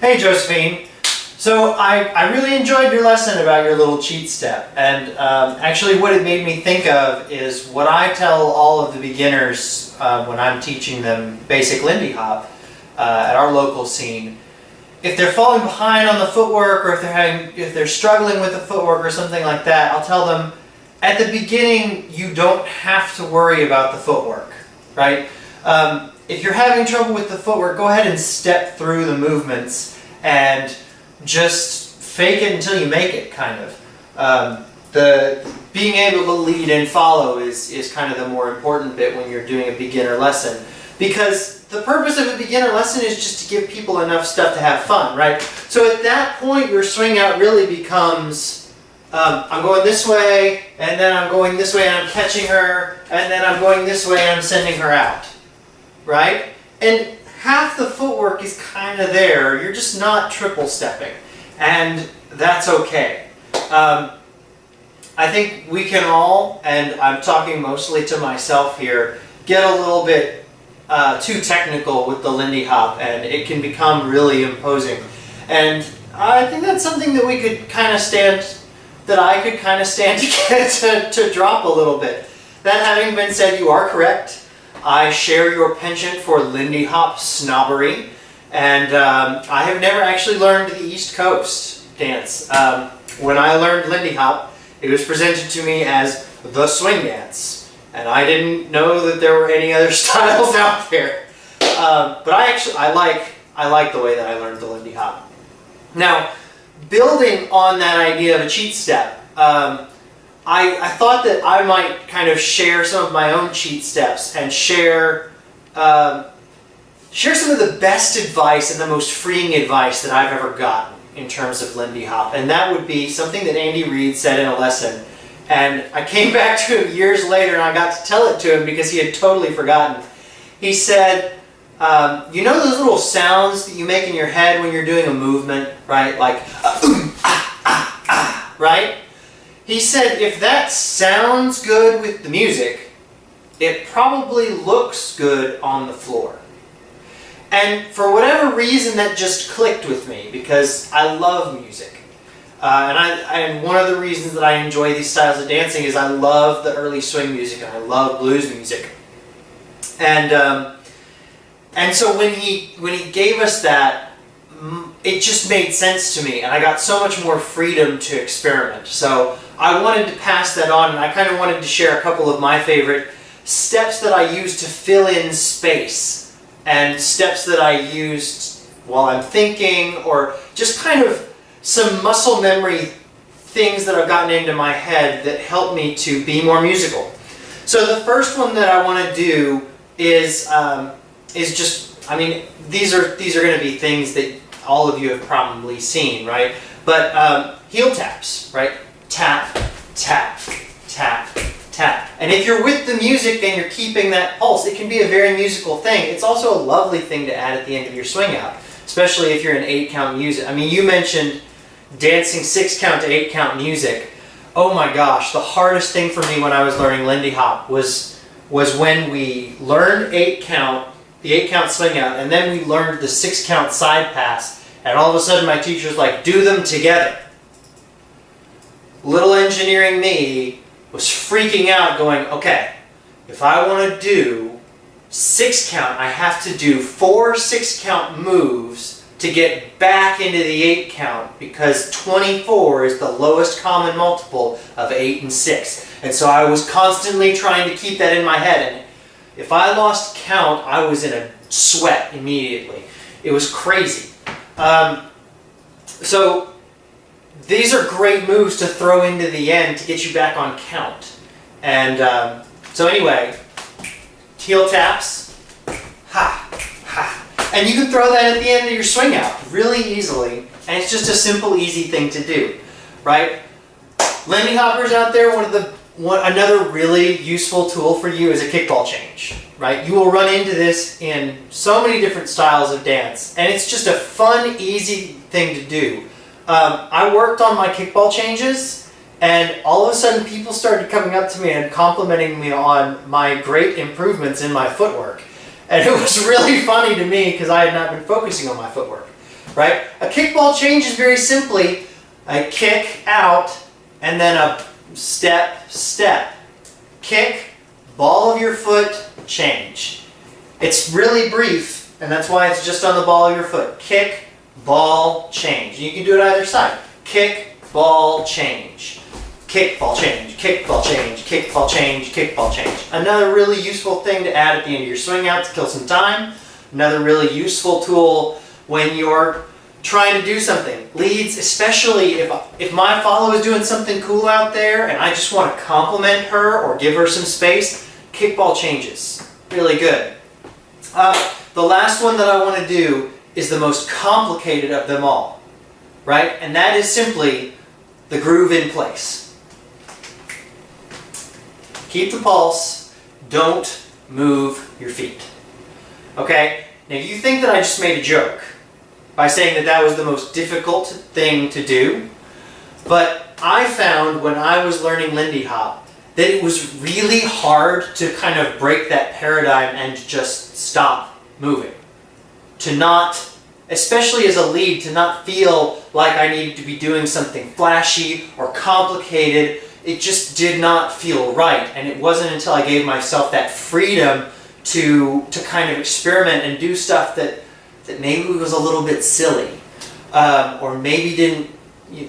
Hey Josephine, so I really enjoyed your lesson about your little cheat step, and actually what it made me think of is what I tell all of the beginners when I'm teaching them basic Lindy Hop at our local scene. If they're falling behind on the footwork, or if they're struggling with the footwork or something like that, I'll tell them at the beginning you don't have to worry about the footwork, right? If you're having trouble with the footwork, go ahead and step through the movements and just fake it until you make it, kind of. The being able to lead and follow is kind of the more important bit when you're doing a beginner lesson, because the purpose of a beginner lesson is just to give people enough stuff to have fun, right? So at that point, your swing out really becomes, I'm going this way, and then I'm going this way and I'm catching her, and then I'm going this way and I'm sending her out, right? And half the footwork is kind of there. You're just not triple stepping, and that's okay. I think we can all, and I'm talking mostly to myself here, get a little bit too technical with the Lindy Hop, and it can become really imposing. And I think that's something that we could kind of I could kind of stand to get to drop a little bit. That having been said, you are correct. I share your penchant for Lindy Hop snobbery, and I have never actually learned the East Coast dance. When I learned Lindy Hop, it was presented to me as the swing dance, and I didn't know that there were any other styles out there. But I like the way that I learned the Lindy Hop. Now, building on that idea of a cheat step, I thought that I might kind of share some of my own cheat steps and share some of the best advice and the most freeing advice that I've ever gotten in terms of Lindy Hop. And that would be something that Andy Reid said in a lesson. And I came back to him years later and I got to tell it to him because he had totally forgotten. He said, you know those little sounds that you make in your head when you're doing a movement, right? Like, right? He said, if that sounds good with the music, it probably looks good on the floor. And for whatever reason, that just clicked with me, because I love music. And one of the reasons that I enjoy these styles of dancing is I love the early swing music and I love blues music. And so when he gave us that, it just made sense to me, and I got so much more freedom to experiment. So I wanted to pass that on, and I kind of wanted to share a couple of my favorite steps that I use to fill in space, and steps that I used while I'm thinking, or just kind of some muscle memory things that I've gotten into my head that help me to be more musical. So the first one that I want to do is just, I mean, these are going to be things that all of you have probably seen, right? But heel taps, right? Tap, tap, tap, tap. And if you're with the music and you're keeping that pulse, it can be a very musical thing. It's also a lovely thing to add at the end of your swing out, especially if you're in 8-count music. I mean, you mentioned dancing 6-count to 8-count music. Oh my gosh, the hardest thing for me when I was learning Lindy Hop was when we learned 8-count, the 8-count swing out, and then we learned the 6-count side pass, and all of a sudden my teacher's like, do them together. Little engineering me was freaking out, going, okay, if I want to do 6-count, I have to do 4 6-count moves to get back into the 8-count, because 24 is the lowest common multiple of 8 and 6. And so I was constantly trying to keep that in my head, and if I lost count, I was in a sweat immediately. It was crazy. So these are great moves to throw into the end to get you back on count. And so anyway, heel taps, ha, ha. And you can throw that at the end of your swing out really easily. And it's just a simple, easy thing to do, right? Lindy hoppers out there, another really useful tool for you is a kickball change, right? You will run into this in so many different styles of dance, and it's just a fun, easy thing to do. I worked on my kickball changes, and all of a sudden people started coming up to me and complimenting me on my great improvements in my footwork. And it was really funny to me because I had not been focusing on my footwork. right? A kickball change is very simply a kick out and then a step, step. Kick, ball of your foot, change. It's really brief, and that's why it's just on the ball of your foot. Kick, ball, change. You can do it either side. Kick, ball, change. Kick, ball, change. Kick, ball, change. Kick, ball, change. Kick, ball, change. Another really useful thing to add at the end of your swing out to kill some time. Another really useful tool when you're trying to do something. Leads, especially if my follow is doing something cool out there and I just want to compliment her or give her some space, kickball changes. Really good. The last one that I want to do is the most complicated of them all, right? And that is simply the groove in place. Keep the pulse, don't move your feet. Okay? Now you think that I just made a joke by saying that that was the most difficult thing to do, but I found when I was learning Lindy Hop that it was really hard to kind of break that paradigm and just stop moving. To not, especially as a lead, to not feel like I needed to be doing something flashy or complicated. It just did not feel right, and it wasn't until I gave myself that freedom to kind of experiment and do stuff that maybe was a little bit silly, or maybe didn't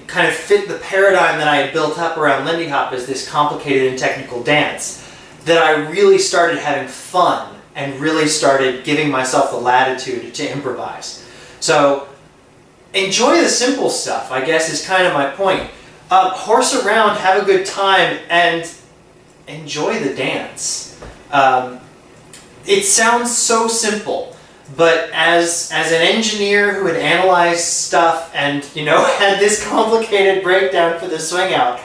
kind of fit the paradigm that I had built up around Lindy Hop as this complicated and technical dance, that I really started having fun and really started giving myself the latitude to improvise. So enjoy the simple stuff, I guess, is kind of my point. Horse around, have a good time, and enjoy the dance. It sounds so simple, but as an engineer who had analyzed stuff and had this complicated breakdown for the swing out,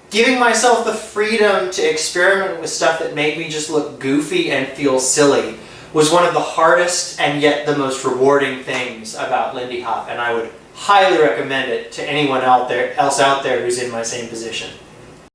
giving myself the freedom to experiment with stuff that made me just look goofy and feel silly was one of the hardest and yet the most rewarding things about Lindy Hop, and I would highly recommend it to anyone else out there who's in my same position.